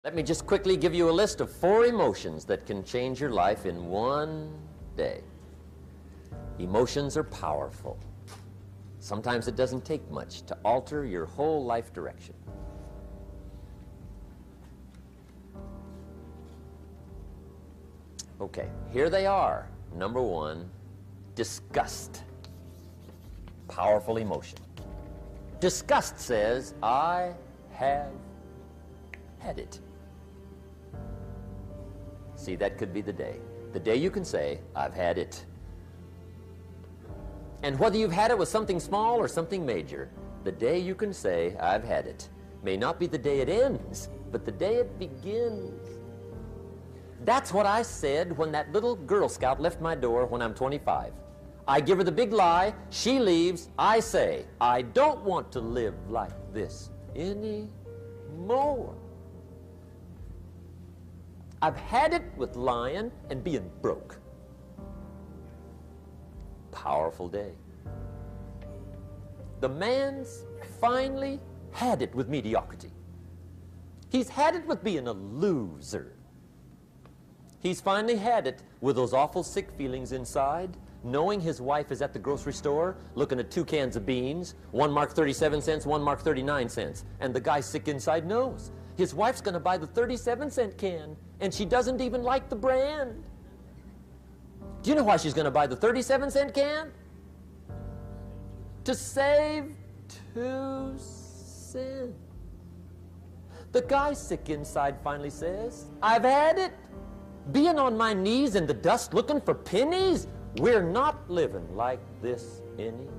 Let me just quickly give you a list of 4 emotions that can change your life in one day. Emotions are powerful. Sometimes it doesn't take much to alter your whole life direction. Okay, here they are. Number 1, disgust. Powerful emotion. Disgust says, I have had it. See, that could be the day. The day you can say, I've had it. And whether you've had it with something small or something major, the day you can say, I've had it, may not be the day it ends, but the day it begins. That's what I said when that little Girl Scout left my door when I'm 25. I give her the big lie, she leaves, I say, I don't want to live like this anymore. I've had it with lying and being broke. Powerful day. The man's finally had it with mediocrity. He's had it with being a loser. He's finally had it with those awful sick feelings inside, knowing his wife is at the grocery store looking at 2 cans of beans, one marked 37 cents, one marked 39 cents, and the guy sick inside knows his wife's going to buy the 37-cent can, and she doesn't even like the brand. Do you know why she's going to buy the 37-cent can? To save 2 cents. The guy sick inside finally says, I've had it. Being on my knees in the dust looking for pennies, we're not living like this anymore.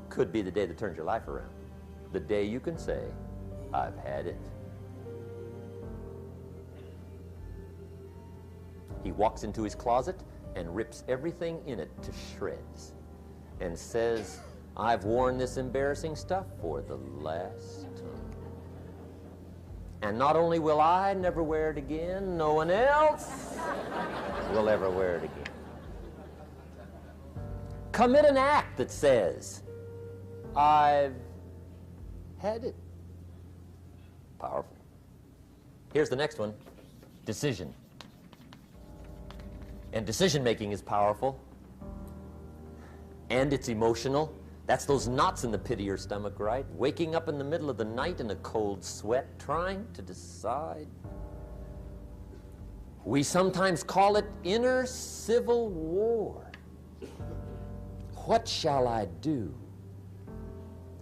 Could be the day that turns your life around. The day you can say, I've had it. He walks into his closet and rips everything in it to shreds and says, I've worn this embarrassing stuff for the last time. And not only will I never wear it again, no one else will ever wear it again. Commit an act that says, I've had it. Powerful. Here's the next one, decision. And decision making is powerful. And it's emotional. That's those knots in the pit of your stomach, right? Waking up in the middle of the night in a cold sweat, trying to decide. We sometimes call it inner civil war. What shall I do?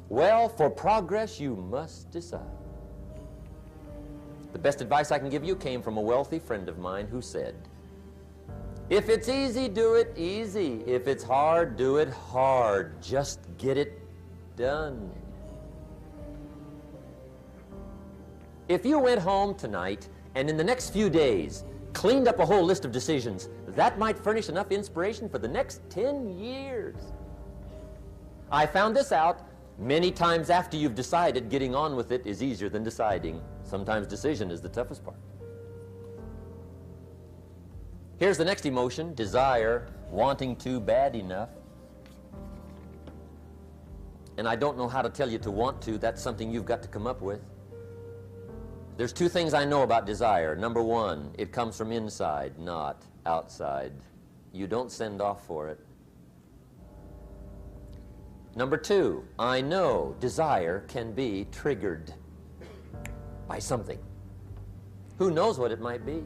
Well, for progress, you must decide. The best advice I can give you came from a wealthy friend of mine who said, if it's easy, do it easy. If it's hard, do it hard. Just get it done. If you went home tonight and in the next few days cleaned up a whole list of decisions, that might furnish enough inspiration for the next 10 years. I found this out many times after you've decided. Getting on with it is easier than deciding. Sometimes decision is the toughest part. Here's the next emotion, desire, wanting to bad enough. And I don't know how to tell you to want to. That's something you've got to come up with. There's 2 things I know about desire. Number 1, it comes from inside, not outside. You don't send off for it. Number 2, I know desire can be triggered by something. Who knows what it might be?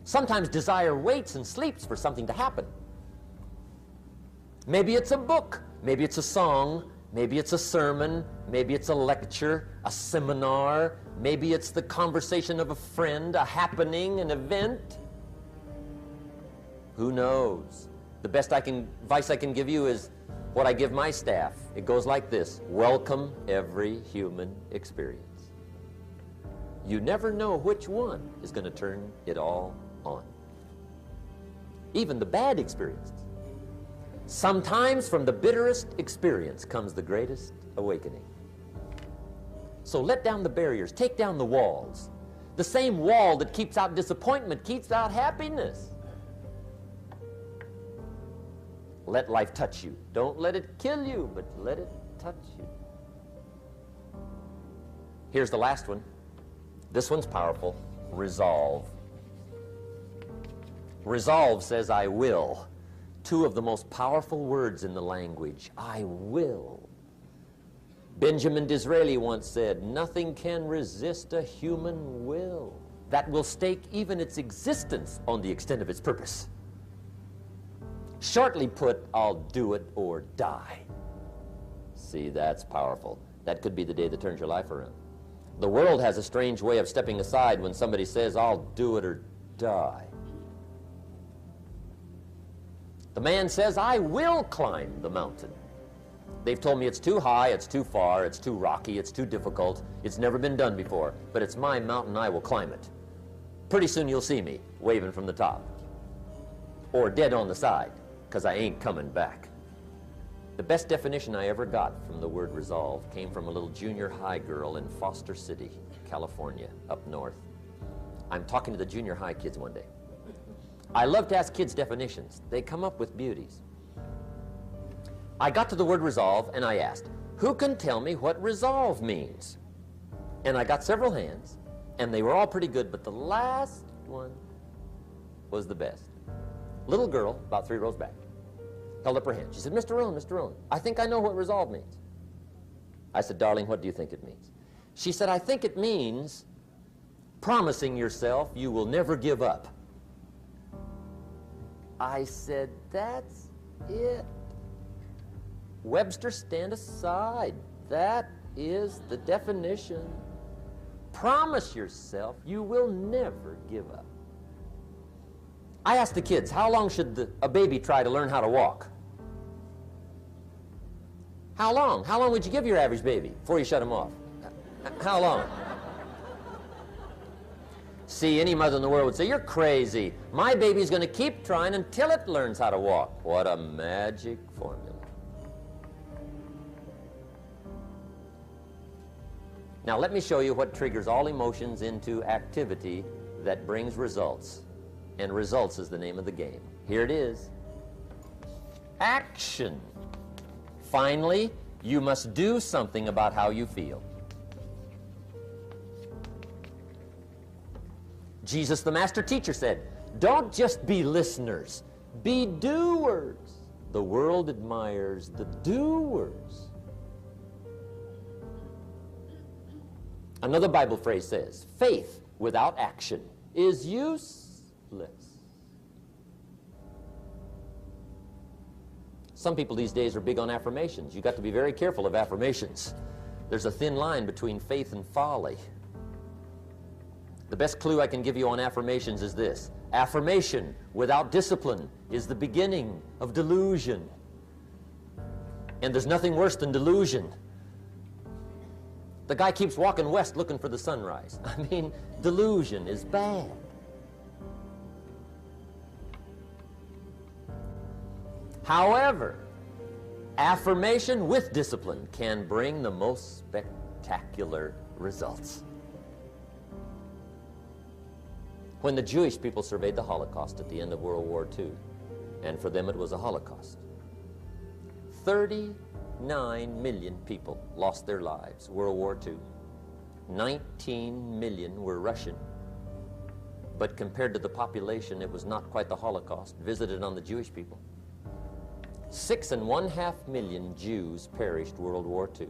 Sometimes desire waits and sleeps for something to happen. Maybe it's a book, maybe it's a song, maybe it's a sermon, maybe it's a lecture, a seminar, maybe it's the conversation of a friend, a happening, an event. Who knows? The best advice I can give you is what I give my staff. It goes like this: welcome every human experience. You never know which one is going to turn it all on. Even the bad experiences. Sometimes from the bitterest experience comes the greatest awakening. So let down the barriers, take down the walls. The same wall that keeps out disappointment keeps out happiness. Let life touch you. Don't let it kill you, but let it touch you. Here's the last one. This one's powerful. Resolve. Resolve says, I will. Two of the most powerful words in the language. I will. Benjamin Disraeli once said, nothing can resist a human will that will stake even its existence on the extent of its purpose. Shortly put, I'll do it or die. See, that's powerful. That could be the day that turns your life around. The world has a strange way of stepping aside when somebody says, I'll do it or die. The man says, I will climb the mountain. They've told me it's too high, it's too far, it's too rocky, it's too difficult, it's never been done before, but it's my mountain, I will climb it. Pretty soon you'll see me waving from the top. Or dead on the side, because I ain't coming back. The best definition I ever got from the word resolve came from a little junior high girl in Foster City, California, up north. I'm talking to the junior high kids one day. I love to ask kids definitions. They come up with beauties. I got to the word resolve and I asked, who can tell me what resolve means? And I got several hands, and they were all pretty good, but the last one was the best. Little girl, about 3 rows back, held up her hand. She said, Mr. Rohn, I think I know what resolve means. I said, darling, what do you think it means? She said, I think it means promising yourself you will never give up. I said, that's it. Webster, stand aside. That is the definition. Promise yourself you will never give up. I asked the kids, how long should a baby try to learn how to walk? How long? How long would you give your average baby before you shut him off? How long? See, any mother in the world would say, you're crazy. My baby's going to keep trying until it learns how to walk. What a magic formula. Now let me show you what triggers all emotions into activity that brings results. And results is the name of the game. Here it is. Action. Finally, you must do something about how you feel. Jesus, the master teacher, said, don't just be listeners, be doers. The world admires the doers. Another Bible phrase says, faith without action is useless. Some people these days are big on affirmations. You've got to be very careful of affirmations. There's a thin line between faith and folly. The best clue I can give you on affirmations is this. Affirmation without discipline is the beginning of delusion. And there's nothing worse than delusion. The guy keeps walking west looking for the sunrise. I mean, delusion is bad. However, affirmation with discipline can bring the most spectacular results. When the Jewish people surveyed the Holocaust at the end of World War II, and for them it was a Holocaust, 39 million people lost their lives, World War II. 19 million were Russian. But compared to the population, it was not quite the Holocaust visited on the Jewish people. 6.5 million Jews perished World War II.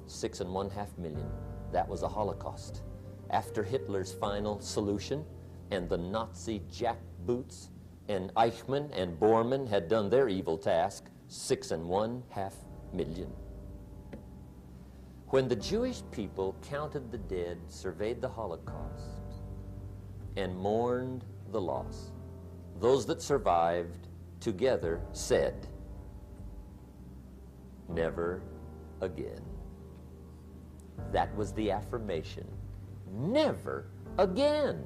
6.5 million. That was a Holocaust. After Hitler's final solution, and the Nazi jackboots and Eichmann and Bormann had done their evil task, 6.5 million. When the Jewish people counted the dead, surveyed the Holocaust, and mourned the loss, those that survived together said, never again. That was the affirmation. Never again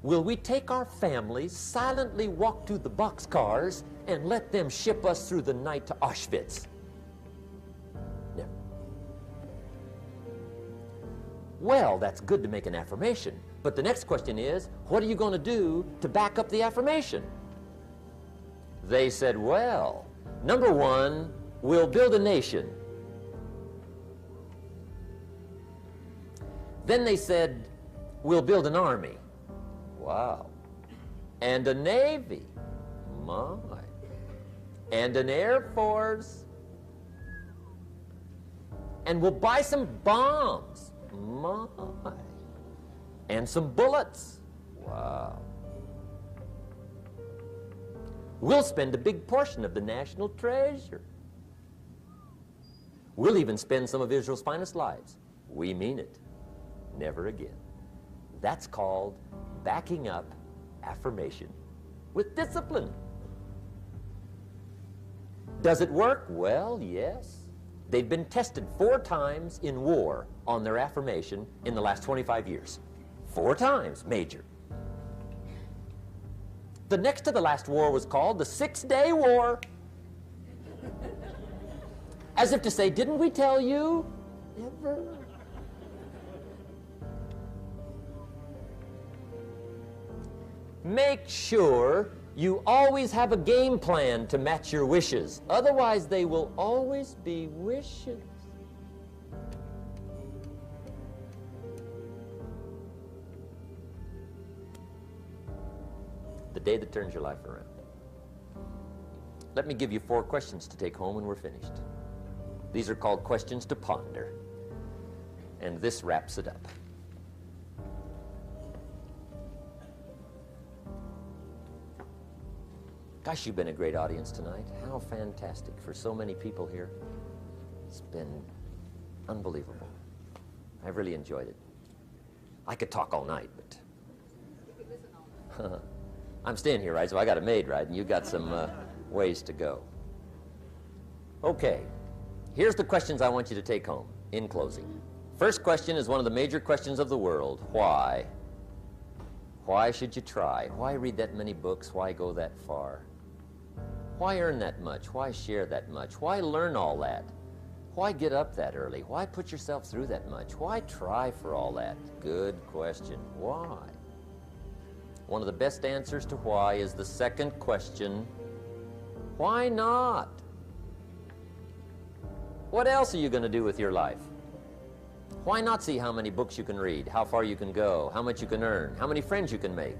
will we take our families, silently walk to the boxcars, and let them ship us through the night to Auschwitz. Never. Well, that's good to make an affirmation, but the next question is, what are you going to do to back up the affirmation? They said, well, number one, we'll build a nation. Then they said, we'll build an army. Wow. And a navy. My. And an air force. And we'll buy some bombs. My. And some bullets. Wow. We'll spend a big portion of the national treasure. We'll even spend some of Israel's finest lives. We mean it. Never again. That's called backing up affirmation with discipline. Does it work? Well, yes. They've been tested 4 times in war on their affirmation in the last 25 years. 4 times, major. The next to the last war was called the 6-Day War. As if to say, didn't we tell you? Never. Make sure you always have a game plan to match your wishes. Otherwise, they will always be wishes. The day that turns your life around. Let me give you 4 questions to take home when we're finished. These are called questions to ponder. And this wraps it up. Gosh, you've been a great audience tonight. How fantastic for so many people here. It's been unbelievable. I've really enjoyed it. I could talk all night, but I'm staying here, right? So I got a maid, right? And you got some ways to go. Okay, here's the questions I want you to take home in closing. First question is one of the major questions of the world. Why? Why should you try? Why read that many books? Why go that far? Why earn that much? Why share that much? Why learn all that? Why get up that early? Why put yourself through that much? Why try for all that? Good question. Why? One of the best answers to why is the second question, why not? What else are you going to do with your life? Why not see how many books you can read, how far you can go, how much you can earn, how many friends you can make,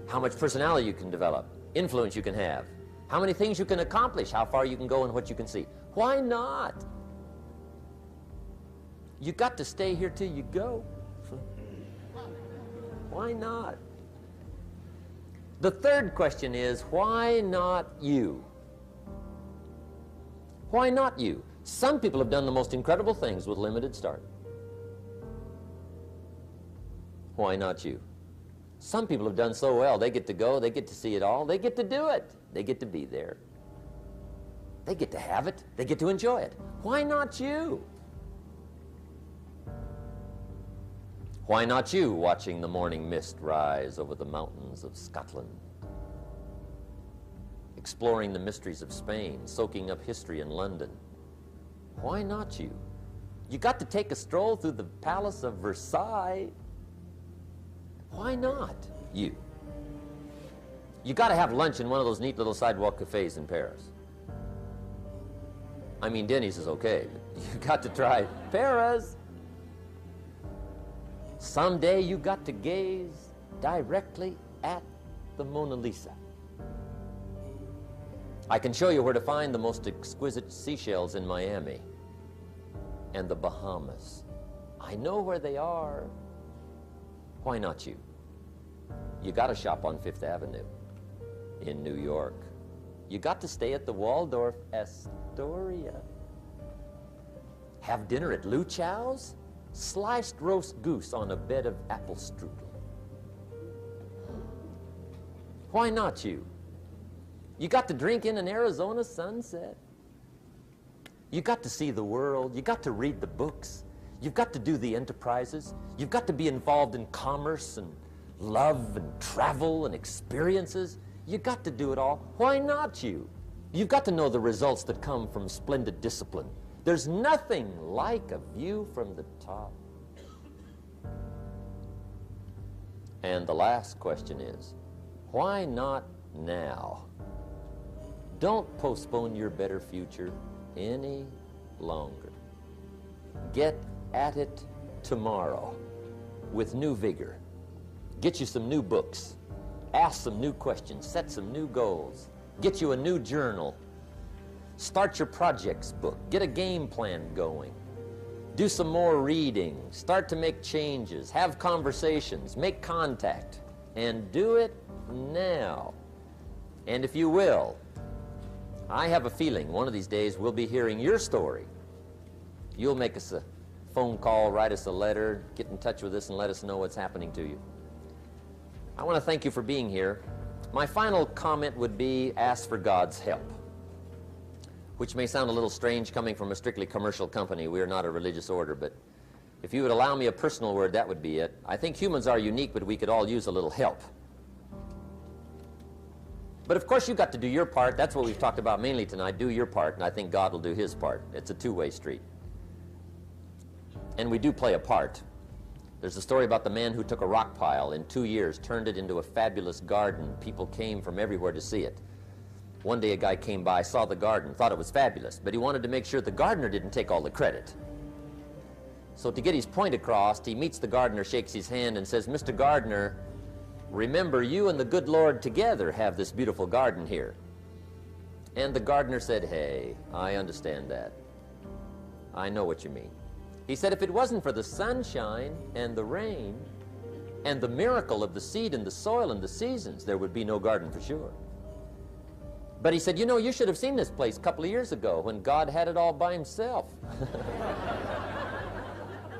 how much personality you can develop, influence you can have, how many things you can accomplish, how far you can go and what you can see? Why not? You got to stay here till you go. Why not? The third question is, why not you? Why not you? Some people have done the most incredible things with limited start. Why not you? Some people have done so well, they get to go, they get to see it all, they get to do it. They get to be there. They get to have it. They get to enjoy it. Why not you? Why not you watching the morning mist rise over the mountains of Scotland? Exploring the mysteries of Spain, soaking up history in London. Why not you? You got to take a stroll through the Palace of Versailles. Why not you? You got to have lunch in one of those neat little sidewalk cafes in Paris. I mean, Denny's is okay, but you got to try Paris. Someday you got to gaze directly at the Mona Lisa. I can show you where to find the most exquisite seashells in Miami and the Bahamas. I know where they are. Why not you? You got to shop on Fifth Avenue in New York. You got to stay at the Waldorf Astoria. Have dinner at Lou Chow's? Sliced roast goose on a bed of apple strudel. Why not you? You got to drink in an Arizona sunset. You got to see the world. You got to read the books. You've got to do the enterprises. You've got to be involved in commerce and love and travel and experiences. You got to do it all. Why not you? You've got to know the results that come from splendid discipline. There's nothing like a view from the top. And the last question is, why not now? Don't postpone your better future any longer. Get at it tomorrow with new vigor. Get you some new books. Ask some new questions. Set some new goals. Get you a new journal. Start your projects book. Get a game plan going. Do some more reading. Start to make changes. Have conversations. Make contact. And do it now. And if you will, I have a feeling one of these days we'll be hearing your story. You'll make us a phone call, write us a letter, get in touch with us and let us know what's happening to you. I want to thank you for being here. My final comment would be ask for God's help, which may sound a little strange coming from a strictly commercial company. We are not a religious order, but if you would allow me a personal word, that would be it. I think humans are unique, but we could all use a little help. But of course, you've got to do your part. That's what we've talked about mainly tonight. Do your part, and I think God will do his part. It's a two-way street. And we do play a part. There's a story about the man who took a rock pile in 2 years, turned it into a fabulous garden. People came from everywhere to see it. One day a guy came by, saw the garden, thought it was fabulous, but he wanted to make sure the gardener didn't take all the credit. So to get his point across, he meets the gardener, shakes his hand, and says, "Mr. Gardener, remember, you and the good Lord together have this beautiful garden here." And the gardener said, "Hey, I understand that. I know what you mean." He said, "If it wasn't for the sunshine and the rain and the miracle of the seed and the soil and the seasons, there would be no garden for sure." But he said, "You know, you should have seen this place a couple of years ago when God had it all by himself."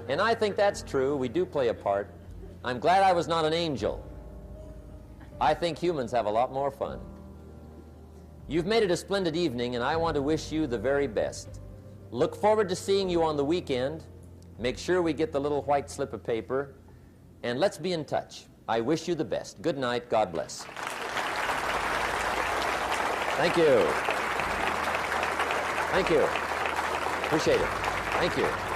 And I think that's true. We do play a part. I'm glad I was not an angel. I think humans have a lot more fun. You've made it a splendid evening, and I want to wish you the very best. Look forward to seeing you on the weekend. Make sure we get the little white slip of paper, and let's be in touch. I wish you the best. Good night. God bless. Thank you. Thank you. Appreciate it. Thank you.